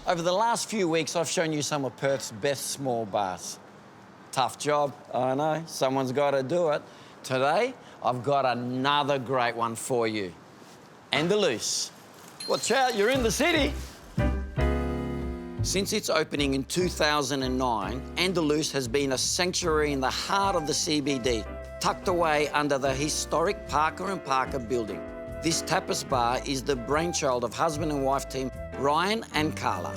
Over the last few weeks, I've shown you some of Perth's best small bars. Tough job, I know, someone's got to do it. Today, I've got another great one for you. Andaluz. Watch out, you're in the city. Since its opening in 2009, Andaluz has been a sanctuary in the heart of the CBD, tucked away under the historic Parker & Parker building. This tapas bar is the brainchild of husband and wife team Ryan and Carla.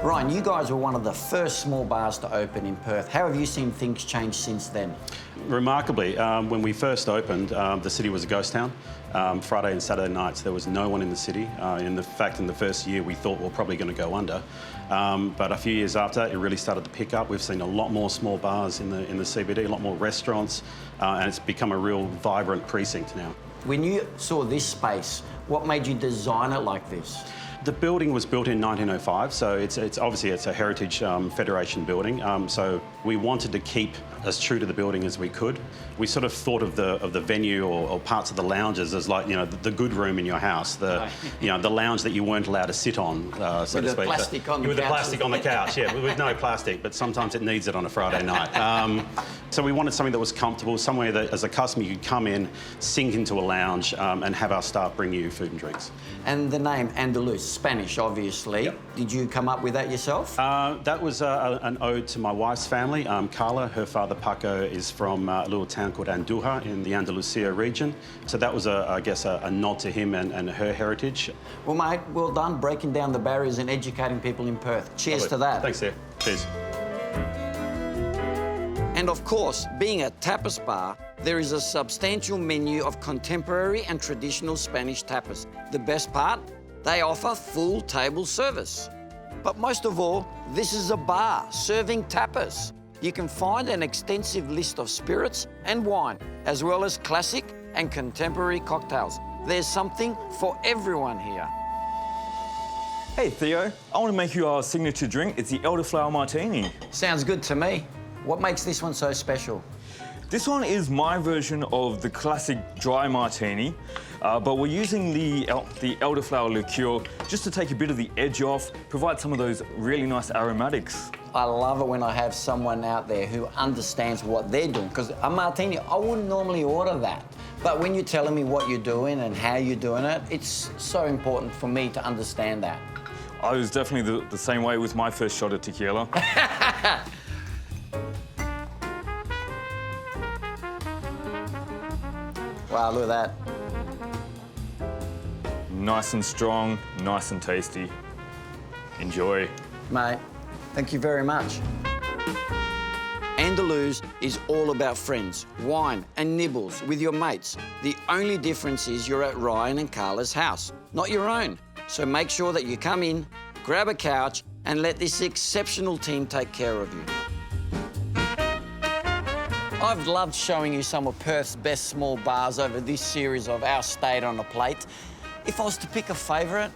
Ryan, you guys were one of the first small bars to open in Perth. How have you seen things change since then? Remarkably, when we first opened, the city was a ghost town. Friday and Saturday nights, there was no one in the city. In the first year, we thought we were probably going to go under. But a few years after, it really started to pick up. We've seen a lot more small bars in the CBD, a lot more restaurants, and it's become a real vibrant precinct now. When you saw this space, what made you design it like this? The building was built in 1905, so it's obviously a Heritage Federation building. So we wanted to keep as true to the building as we could. We sort of thought of the venue or parts of the lounges as like, you know, the good room in your house, the lounge that you weren't allowed to sit on, so to speak. With the plastic on the couch. With the plastic on the couch, yeah, with no plastic, but sometimes it needs it on a Friday night. So we wanted something that was comfortable, somewhere that as a customer you could come in, sink into a lounge, and have our staff bring you food and drinks. And the name Andaluz, Spanish, obviously. Yep. Did you come up with that yourself? That was an ode to my wife's family. Carla, her father Paco, is from a little town called Andújar in the Andalusia region. So that was, I guess, a nod to him and her heritage. Well, mate, well done breaking down the barriers and educating people in Perth. Cheers to that. Thanks, Theo. Cheers. And of course, being a tapas bar, there is a substantial menu of contemporary and traditional Spanish tapas. The best part? They offer full table service. But most of all, this is a bar serving tapas. You can find an extensive list of spirits and wine, as well as classic and contemporary cocktails. There's something for everyone here. Hey Theo, I want to make you our signature drink. It's the elderflower martini. Sounds good to me. What makes this one so special? This one is my version of the classic dry martini, but we're using the elderflower liqueur just to take a bit of the edge off, provide some of those really nice aromatics. I love it when I have someone out there who understands what they're doing, because a martini, I wouldn't normally order that. But when you're telling me what you're doing and how you're doing it, it's so important for me to understand that. I was definitely the same way with my first shot of tequila. Wow, look at that. Nice and strong, nice and tasty. Enjoy. Mate, thank you very much. Andaluz is all about friends, wine and nibbles with your mates. The only difference is you're at Ryan and Carla's house, not your own. So make sure that you come in, grab a couch and let this exceptional team take care of you. I've loved showing you some of Perth's best small bars over this series of Our State on a Plate. If I was to pick a favourite,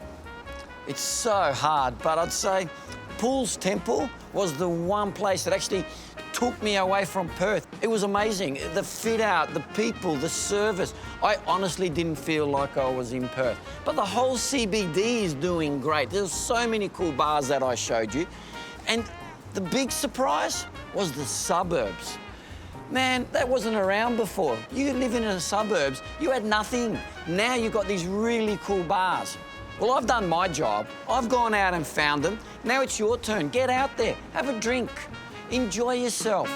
it's so hard, but I'd say Paul's Temple was the one place that actually took me away from Perth. It was amazing. The fit out, the people, the service. I honestly didn't feel like I was in Perth. But the whole CBD is doing great. There's so many cool bars that I showed you. And the big surprise was the suburbs. Man, that wasn't around before. You live in the suburbs, you had nothing. Now you've got these really cool bars. Well, I've done my job. I've gone out and found them. Now it's your turn. Get out there, have a drink, enjoy yourself.